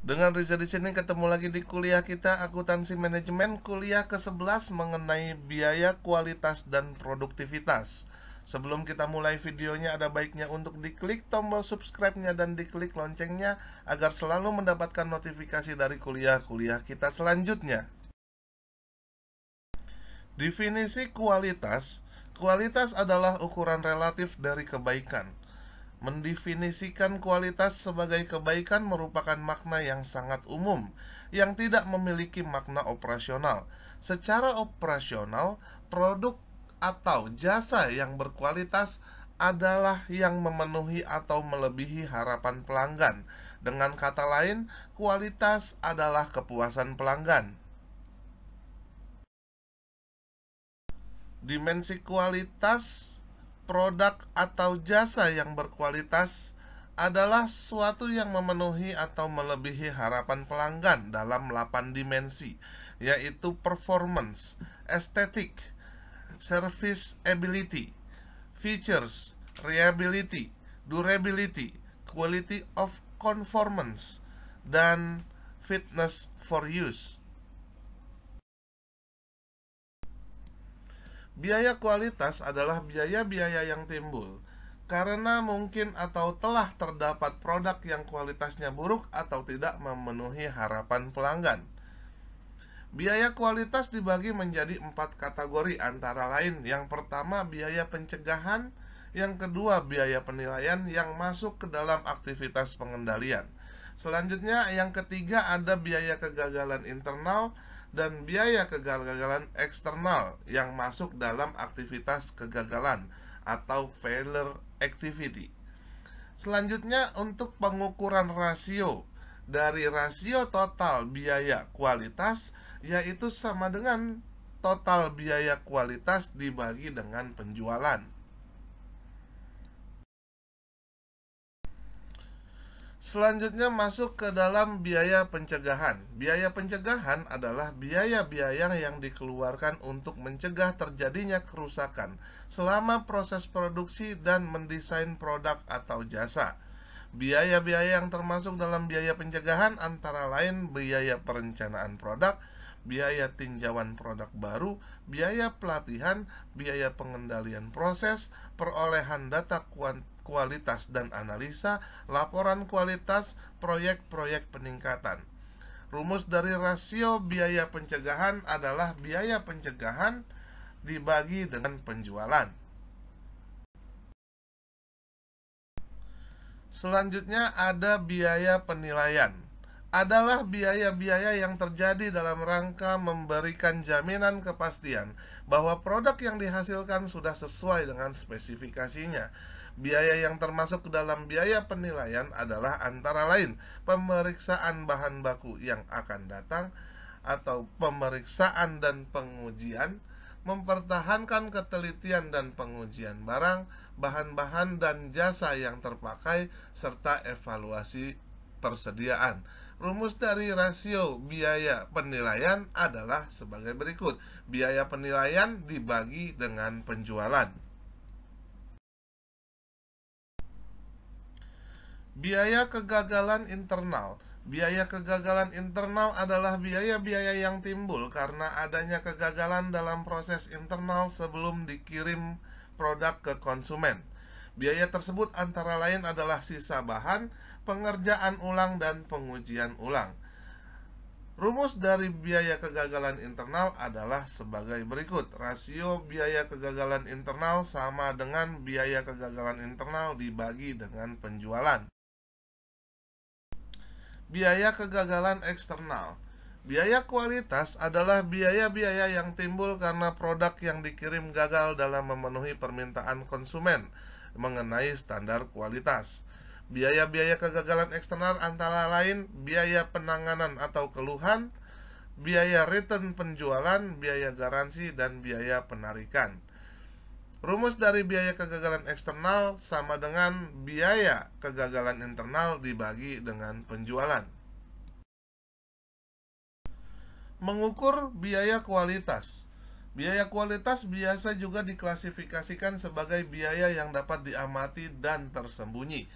Dengan Riza di sini ketemu lagi di kuliah kita akuntansi manajemen kuliah ke-11 mengenai biaya, kualitas, dan produktivitas. Sebelum kita mulai videonya ada baiknya untuk diklik tombol subscribe-nya dan diklik loncengnya agar selalu mendapatkan notifikasi dari kuliah-kuliah kita selanjutnya. Definisi kualitas. Kualitas adalah ukuran relatif dari kebaikan. Mendefinisikan kualitas sebagai kebaikan merupakan makna yang sangat umum, yang tidak memiliki makna operasional. Secara operasional, produk atau jasa yang berkualitas adalah yang memenuhi atau melebihi harapan pelanggan. Dengan kata lain, kualitas adalah kepuasan pelanggan. Dimensi kualitas produk atau jasa yang berkualitas adalah suatu yang memenuhi atau melebihi harapan pelanggan dalam 8 dimensi, yaitu performance, estetik, service ability, features, reliability, durability, quality of conformance, dan fitness for use. Biaya kualitas adalah biaya-biaya yang timbul karena mungkin atau telah terdapat produk yang kualitasnya buruk atau tidak memenuhi harapan pelanggan. Biaya kualitas dibagi menjadi 4 kategori antara lain. Yang pertama biaya pencegahan, yang kedua biaya penilaian yang masuk ke dalam aktivitas pengendalian. Selanjutnya yang ketiga ada biaya kegagalan internal dan biaya kegagalan eksternal yang masuk dalam aktivitas kegagalan atau failure activity. Selanjutnya untuk pengukuran rasio. Dari rasio total biaya kualitas yaitu sama dengan total biaya kualitas dibagi dengan penjualan. Selanjutnya masuk ke dalam biaya pencegahan. Biaya pencegahan adalah biaya-biaya yang dikeluarkan untuk mencegah terjadinya kerusakan selama proses produksi dan mendesain produk atau jasa. Biaya-biaya yang termasuk dalam biaya pencegahan antara lain biaya perencanaan produk, biaya tinjauan produk baru, biaya pelatihan, biaya pengendalian proses, perolehan data kualitas dan analisa, laporan kualitas, proyek-proyek peningkatan. Rumus dari rasio biaya pencegahan adalah biaya pencegahan dibagi dengan penjualan. Selanjutnya ada biaya penilaian. Adalah biaya-biaya yang terjadi dalam rangka memberikan jaminan kepastian bahwa produk yang dihasilkan sudah sesuai dengan spesifikasinya. Biaya yang termasuk ke dalam biaya penilaian adalah antara lain pemeriksaan bahan baku yang akan datang atau pemeriksaan dan pengujian, mempertahankan ketelitian dan pengujian barang, bahan-bahan dan jasa yang terpakai, serta evaluasi persediaan. Rumus dari rasio biaya penilaian adalah sebagai berikut. Biaya penilaian dibagi dengan penjualan. Biaya kegagalan internal. Biaya kegagalan internal adalah biaya-biaya yang timbul karena adanya kegagalan dalam proses internal sebelum dikirim produk ke konsumen. Biaya tersebut antara lain adalah sisa bahan, pengerjaan ulang, dan pengujian ulang. Rumus dari biaya kegagalan internal adalah sebagai berikut. Rasio biaya kegagalan internal sama dengan biaya kegagalan internal dibagi dengan penjualan. Biaya kegagalan eksternal. Biaya kualitas adalah biaya-biaya yang timbul karena produk yang dikirim gagal dalam memenuhi permintaan konsumen mengenai standar kualitas. Biaya-biaya kegagalan eksternal antara lain biaya penanganan atau keluhan, biaya return penjualan, biaya garansi, dan biaya penarikan. Rumus dari biaya kegagalan eksternal sama dengan biaya kegagalan internal dibagi dengan penjualan. Mengukur biaya kualitas. Biaya kualitas biasa juga diklasifikasikan sebagai biaya yang dapat diamati dan tersembunyi.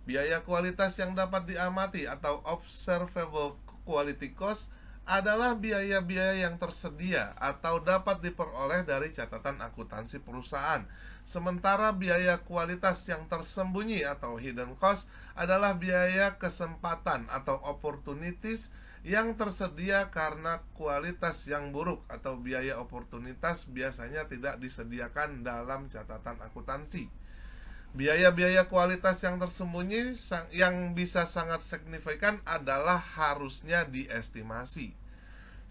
Biaya kualitas yang dapat diamati atau observable quality cost adalah biaya-biaya yang tersedia atau dapat diperoleh dari catatan akuntansi perusahaan. Sementara biaya kualitas yang tersembunyi atau hidden cost adalah biaya kesempatan atau opportunities yang tersedia karena kualitas yang buruk, atau biaya oportunitas biasanya tidak disediakan dalam catatan akuntansi. Biaya-biaya kualitas yang tersembunyi yang bisa sangat signifikan adalah harusnya diestimasi.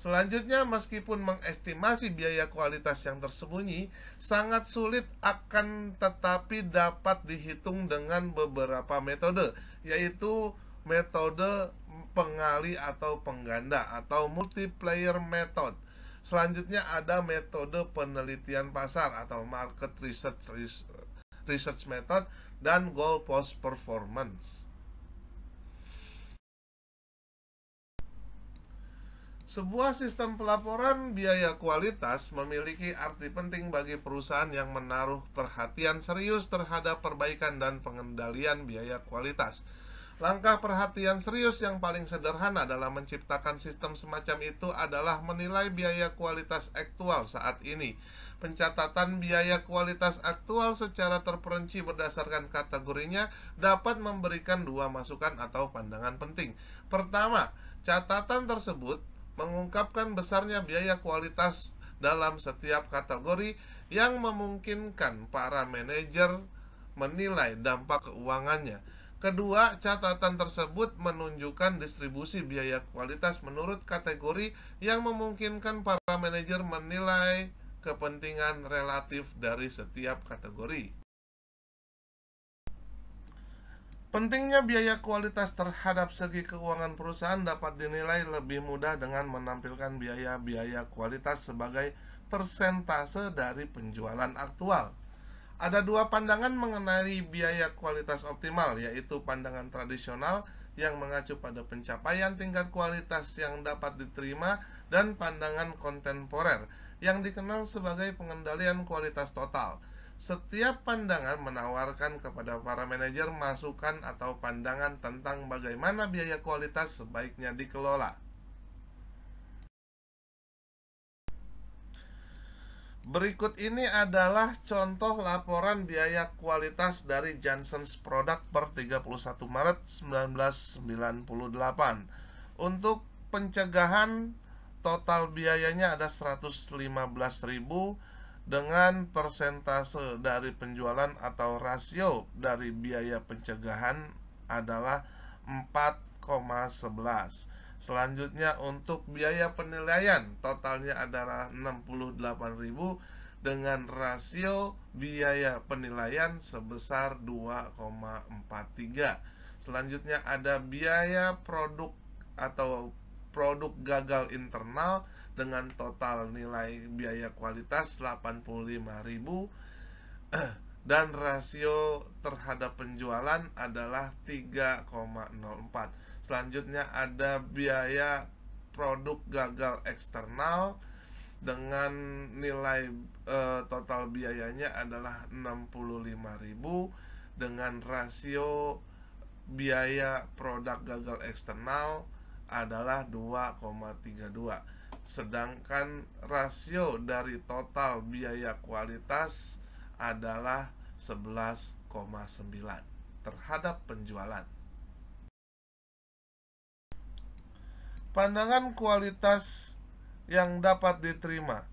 Selanjutnya, meskipun mengestimasi biaya kualitas yang tersembunyi sangat sulit, akan tetapi dapat dihitung dengan beberapa metode, yaitu metode pengali atau pengganda atau multiplier method. Selanjutnya ada metode penelitian pasar atau market research method dan goal post performance. Sebuah sistem pelaporan biaya kualitas memiliki arti penting bagi perusahaan yang menaruh perhatian serius terhadap perbaikan dan pengendalian biaya kualitas. Langkah perhatian serius yang paling sederhana dalam menciptakan sistem semacam itu adalah menilai biaya kualitas aktual saat ini. Pencatatan biaya kualitas aktual secara terperinci berdasarkan kategorinya dapat memberikan dua masukan atau pandangan penting. Pertama, catatan tersebut mengungkapkan besarnya biaya kualitas dalam setiap kategori yang memungkinkan para manajer menilai dampak keuangannya. Kedua, catatan tersebut menunjukkan distribusi biaya kualitas menurut kategori yang memungkinkan para manajer menilai kepentingan relatif dari setiap kategori. Pentingnya biaya kualitas terhadap segi keuangan perusahaan dapat dinilai lebih mudah dengan menampilkan biaya-biaya kualitas sebagai persentase dari penjualan aktual. Ada dua pandangan mengenai biaya kualitas optimal, yaitu pandangan tradisional yang mengacu pada pencapaian tingkat kualitas yang dapat diterima, dan pandangan kontemporer yang dikenal sebagai pengendalian kualitas total. Setiap pandangan menawarkan kepada para manajer masukan atau pandangan tentang bagaimana biaya kualitas sebaiknya dikelola. Berikut ini adalah contoh laporan biaya kualitas dari Johnson's Product per 31 Maret 1998. Untuk pencegahan, total biayanya ada 115.000 dengan persentase dari penjualan atau rasio dari biaya pencegahan adalah 4,11. Selanjutnya, untuk biaya penilaian totalnya adalah 68.000 dengan rasio biaya penilaian sebesar 2,43. Selanjutnya ada biaya produk atau produk gagal internal dengan total nilai biaya kualitas 85.000 dan rasio terhadap penjualan adalah 3,04. Selanjutnya ada biaya produk gagal eksternal dengan nilai total biayanya adalah 65.000 dengan rasio biaya produk gagal eksternal adalah 2,32. Sedangkan rasio dari total biaya kualitas adalah 11,9 terhadap penjualan. Pandangan kualitas yang dapat diterima.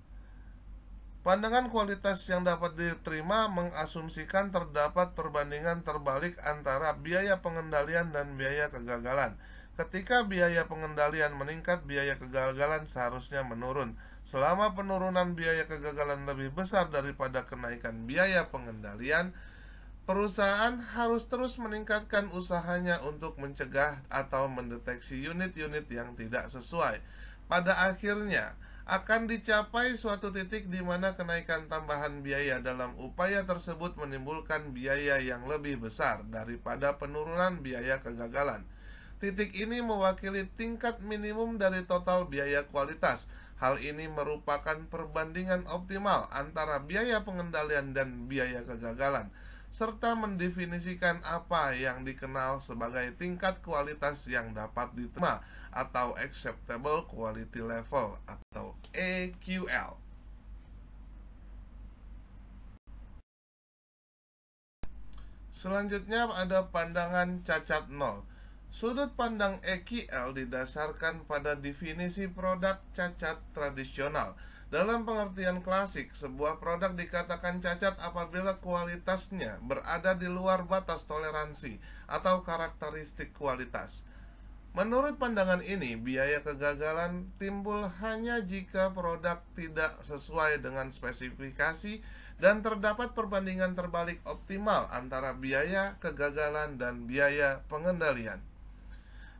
Pandangan kualitas yang dapat diterima mengasumsikan terdapat perbandingan terbalik antara biaya pengendalian dan biaya kegagalan. Ketika biaya pengendalian meningkat, biaya kegagalan seharusnya menurun. Selama penurunan biaya kegagalan lebih besar daripada kenaikan biaya pengendalian, perusahaan harus terus meningkatkan usahanya untuk mencegah atau mendeteksi unit-unit yang tidak sesuai. Pada akhirnya, akan dicapai suatu titik di mana kenaikan tambahan biaya dalam upaya tersebut menimbulkan biaya yang lebih besar daripada penurunan biaya kegagalan. Titik ini mewakili tingkat minimum dari total biaya kualitas. Hal ini merupakan perbandingan optimal antara biaya pengendalian dan biaya kegagalan. serta mendefinisikan apa yang dikenal sebagai tingkat kualitas yang dapat diterima atau Acceptable Quality Level atau AQL. Selanjutnya ada pandangan cacat nol. Sudut pandang EQL didasarkan pada definisi produk cacat tradisional. Dalam pengertian klasik, sebuah produk dikatakan cacat apabila kualitasnya berada di luar batas toleransi atau karakteristik kualitas. Menurut pandangan ini, biaya kegagalan timbul hanya jika produk tidak sesuai dengan spesifikasi dan terdapat perbandingan terbalik optimal antara biaya kegagalan dan biaya pengendalian.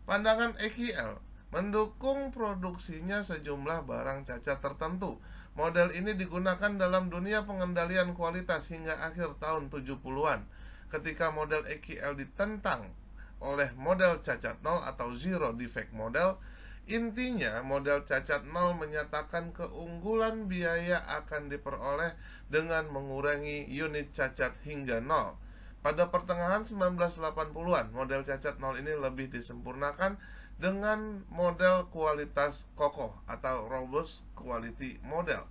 Pandangan EQL mendukung produksinya sejumlah barang cacat tertentu. Model ini digunakan dalam dunia pengendalian kualitas hingga akhir tahun 70-an, ketika model EQL ditentang oleh model cacat nol atau zero defect model. Intinya, model cacat nol menyatakan keunggulan biaya akan diperoleh dengan mengurangi unit cacat hingga nol. Pada pertengahan 1980-an, model cacat nol ini lebih disempurnakan dengan model kualitas kokoh atau robust quality model.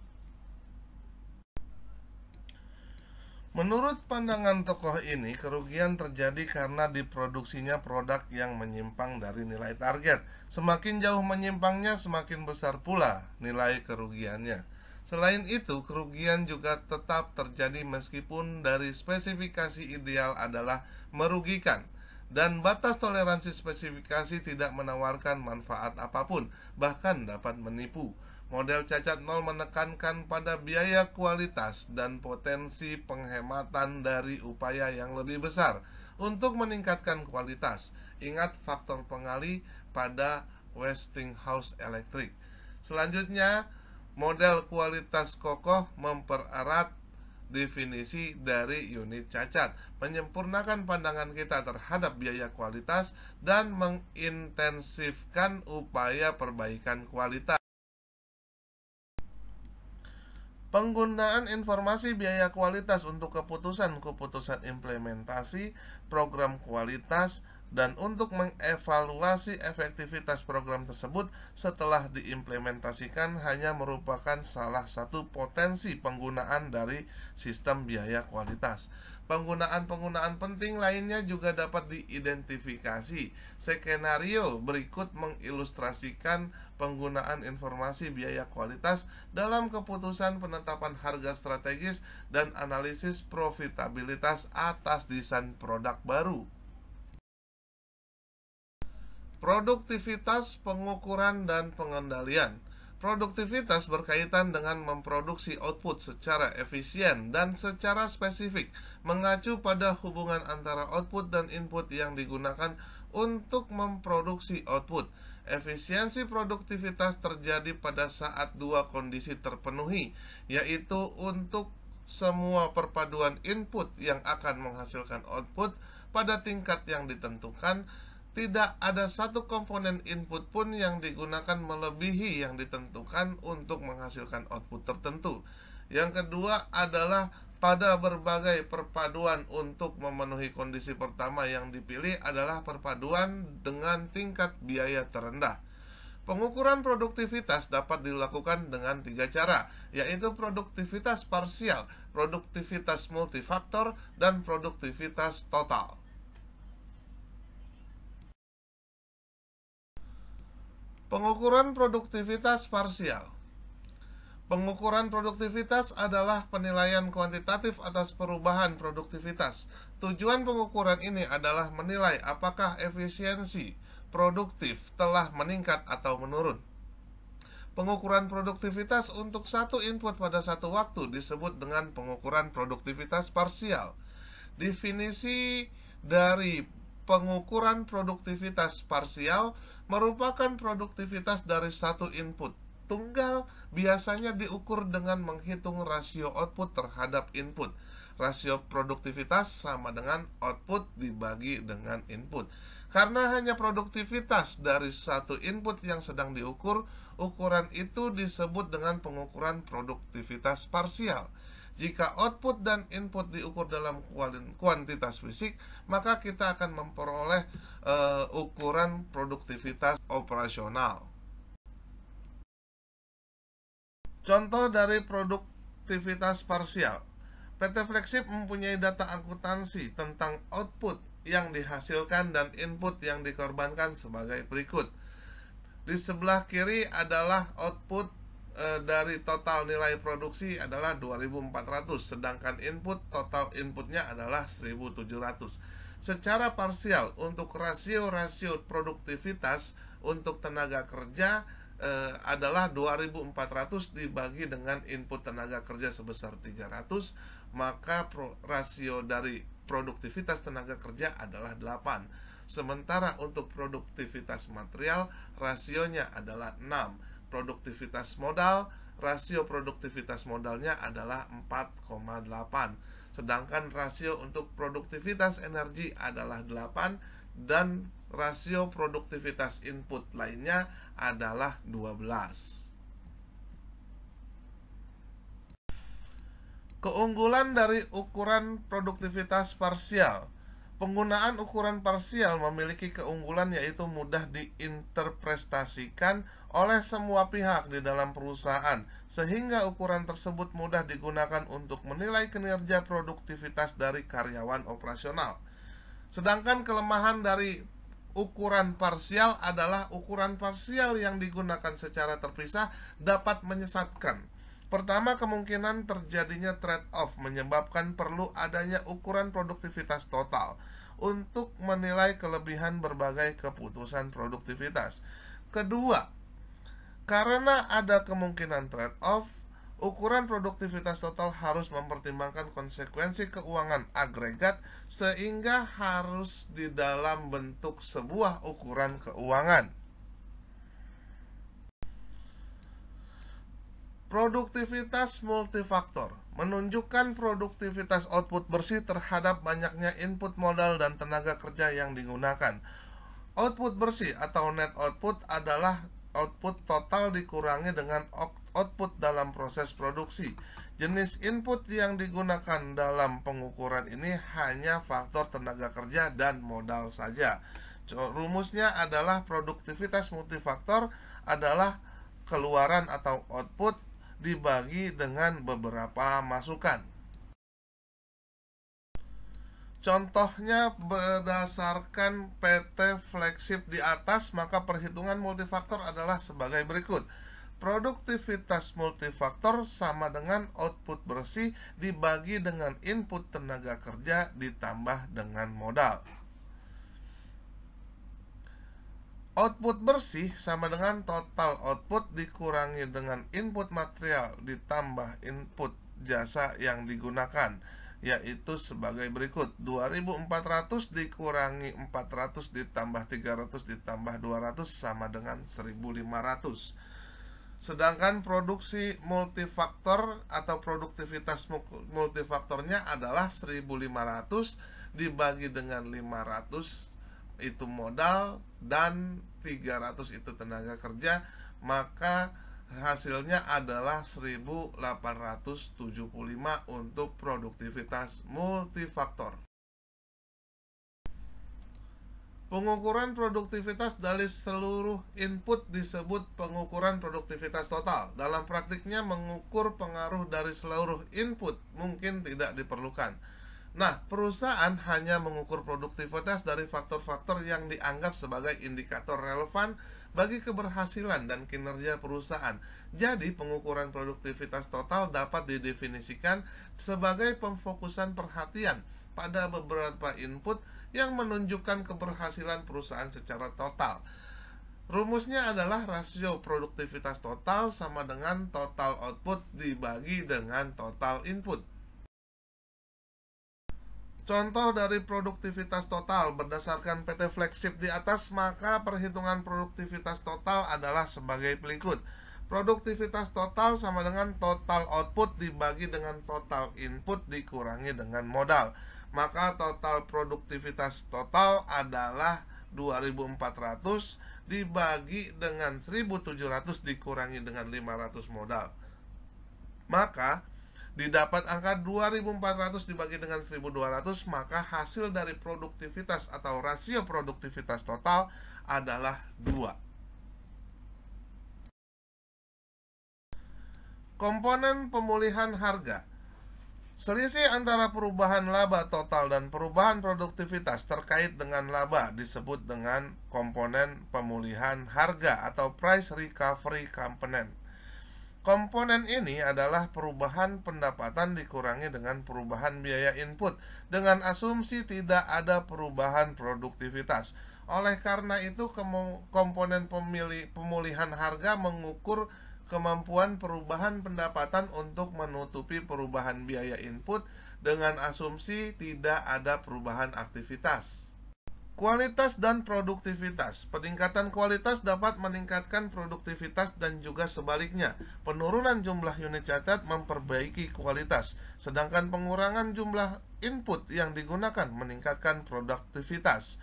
Menurut pandangan tokoh ini, kerugian terjadi karena diproduksinya produk yang menyimpang dari nilai target. Semakin jauh menyimpangnya, semakin besar pula nilai kerugiannya. Selain itu, kerugian juga tetap terjadi meskipun dari spesifikasi ideal adalah merugikan, dan batas toleransi spesifikasi tidak menawarkan manfaat apapun, bahkan dapat menipu. Model cacat nol menekankan pada biaya kualitas dan potensi penghematan dari upaya yang lebih besar untuk meningkatkan kualitas. Ingat faktor pengali pada Westinghouse Electric. Selanjutnya, model kualitas kokoh mempererat definisi dari unit cacat, menyempurnakan pandangan kita terhadap biaya kualitas, dan mengintensifkan upaya perbaikan kualitas. Penggunaan informasi biaya kualitas untuk keputusan-keputusan implementasi program kualitas dan untuk mengevaluasi efektivitas program tersebut setelah diimplementasikan hanya merupakan salah satu potensi penggunaan dari sistem biaya kualitas. Penggunaan-penggunaan penting lainnya juga dapat diidentifikasi. Skenario berikut mengilustrasikan penggunaan informasi biaya kualitas dalam keputusan penetapan harga strategis dan analisis profitabilitas atas desain produk baru. Produktivitas, pengukuran, dan pengendalian. Produktivitas berkaitan dengan memproduksi output secara efisien dan secara spesifik, mengacu pada hubungan antara output dan input yang digunakan untuk memproduksi output. Efisiensi produktivitas terjadi pada saat dua kondisi terpenuhi, yaitu untuk semua perpaduan input yang akan menghasilkan output pada tingkat yang ditentukan. Tidak ada satu komponen input pun yang digunakan melebihi yang ditentukan untuk menghasilkan output tertentu. Yang kedua adalah pada berbagai perpaduan untuk memenuhi kondisi pertama yang dipilih adalah perpaduan dengan tingkat biaya terendah. Pengukuran produktivitas dapat dilakukan dengan 3 cara, yaitu produktivitas parsial, produktivitas multifaktor, dan produktivitas total. Pengukuran produktivitas parsial. Pengukuran produktivitas adalah penilaian kuantitatif atas perubahan produktivitas. Tujuan pengukuran ini adalah menilai apakah efisiensi produktif telah meningkat atau menurun. Pengukuran produktivitas untuk satu input pada satu waktu disebut dengan pengukuran produktivitas parsial. Definisi dari pengukuran produktivitas parsial merupakan produktivitas dari satu input tunggal, biasanya diukur dengan menghitung rasio output terhadap input. Rasio produktivitas sama dengan output dibagi dengan input. Karena hanya produktivitas dari satu input yang sedang diukur, ukuran itu disebut dengan pengukuran produktivitas parsial. Jika output dan input diukur dalam kuantitas fisik, maka kita akan memperoleh ukuran produktivitas operasional. Contoh dari produktivitas parsial. PT Flexship mempunyai data akuntansi tentang output yang dihasilkan dan input yang dikorbankan sebagai berikut. Di sebelah kiri adalah output dari total nilai produksi adalah 2400, sedangkan input total inputnya adalah 1700. Secara parsial untuk rasio-rasio produktivitas untuk tenaga kerja adalah 2400 dibagi dengan input tenaga kerja sebesar 300, maka rasio dari produktivitas tenaga kerja adalah 8. Sementara untuk produktivitas material rasionya adalah 6. Produktivitas modal, rasio produktivitas modalnya adalah 4,8. Sedangkan rasio untuk produktivitas energi adalah 8 dan rasio produktivitas input lainnya adalah 12. Keunggulan dari ukuran produktivitas parsial. Penggunaan ukuran parsial memiliki keunggulan yaitu mudah diinterpretasikan oleh semua pihak di dalam perusahaan, sehingga ukuran tersebut mudah digunakan untuk menilai kinerja produktivitas dari karyawan operasional. Sedangkan kelemahan dari ukuran parsial adalah ukuran parsial yang digunakan secara terpisah dapat menyesatkan. Pertama, kemungkinan terjadinya trade-off menyebabkan perlu adanya ukuran produktivitas total untuk menilai kelebihan berbagai keputusan produktivitas. Kedua, karena ada kemungkinan trade-off, ukuran produktivitas total harus mempertimbangkan konsekuensi keuangan agregat sehingga harus di dalam bentuk sebuah ukuran keuangan. Produktivitas multifaktor menunjukkan produktivitas output bersih terhadap banyaknya input modal dan tenaga kerja yang digunakan. Output bersih atau net output adalah output total dikurangi dengan output dalam proses produksi. Jenis input yang digunakan dalam pengukuran ini hanya faktor tenaga kerja dan modal saja. Rumusnya adalah produktivitas multifaktor adalah keluaran atau output dibagi dengan beberapa masukan. Contohnya berdasarkan PT Flexship di atas, maka perhitungan multifaktor adalah sebagai berikut. Produktivitas multifaktor sama dengan output bersih dibagi dengan input tenaga kerja ditambah dengan modal. Output bersih sama dengan total output dikurangi dengan input material ditambah input jasa yang digunakan, yaitu sebagai berikut. 2400 dikurangi 400 ditambah 300 ditambah 200 sama dengan 1500. Sedangkan produksi multifaktor atau produktivitas multifaktornya adalah 1500 dibagi dengan 500 itu modal dan 300 itu tenaga kerja, maka hasilnya adalah 1875 untuk produktivitas multifaktor. Pengukuran produktivitas dari seluruh input disebut pengukuran produktivitas total. Dalam praktiknya mengukur pengaruh dari seluruh input mungkin tidak diperlukan. Nah, perusahaan hanya mengukur produktivitas dari faktor-faktor yang dianggap sebagai indikator relevan bagi keberhasilan dan kinerja perusahaan. Jadi, pengukuran produktivitas total dapat didefinisikan sebagai pemfokusan perhatian pada beberapa input yang menunjukkan keberhasilan perusahaan secara total. Rumusnya adalah rasio produktivitas total sama dengan total output dibagi dengan total input. Contoh dari produktivitas total berdasarkan PT Flexship di atas, maka perhitungan produktivitas total adalah sebagai berikut. Produktivitas total sama dengan total output dibagi dengan total input dikurangi dengan modal. Maka total produktivitas total adalah 2400 dibagi dengan 1700 dikurangi dengan 500 modal. Maka Didapat angka 2400 dibagi dengan 1200, maka hasil dari produktivitas atau rasio produktivitas total adalah 2. Komponen pemulihan harga. Selisih antara perubahan laba total dan perubahan produktivitas terkait dengan laba disebut dengan komponen pemulihan harga atau price recovery component. Komponen ini adalah perubahan pendapatan dikurangi dengan perubahan biaya input dengan asumsi tidak ada perubahan produktivitas. Oleh karena itu, komponen pemulihan harga mengukur kemampuan perubahan pendapatan untuk menutupi perubahan biaya input dengan asumsi tidak ada perubahan aktivitas. Kualitas dan produktivitas. Peningkatan kualitas dapat meningkatkan produktivitas dan juga sebaliknya. Penurunan jumlah unit catat memperbaiki kualitas, sedangkan pengurangan jumlah input yang digunakan meningkatkan produktivitas.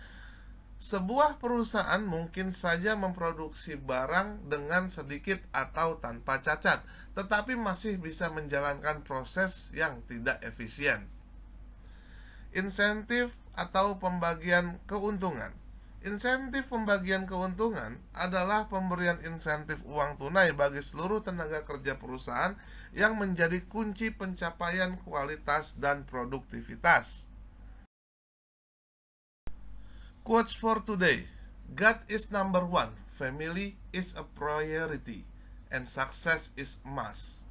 Sebuah perusahaan mungkin saja memproduksi barang dengan sedikit atau tanpa cacat, tetapi masih bisa menjalankan proses yang tidak efisien. Insentif atau pembagian keuntungan. Insentif pembagian keuntungan adalah pemberian insentif uang tunai bagi seluruh tenaga kerja perusahaan yang menjadi kunci pencapaian kualitas dan produktivitas. Quotes for today. God is number one, family is a priority, and success is a must.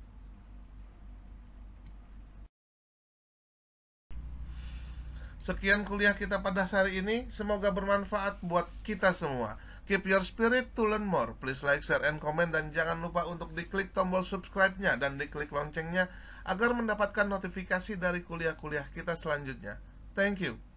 Sekian kuliah kita pada hari ini, semoga bermanfaat buat kita semua. Keep your spirit to learn more. Please like, share, and comment, dan jangan lupa untuk diklik tombol subscribe-nya dan diklik loncengnya agar mendapatkan notifikasi dari kuliah-kuliah kita selanjutnya. Thank you.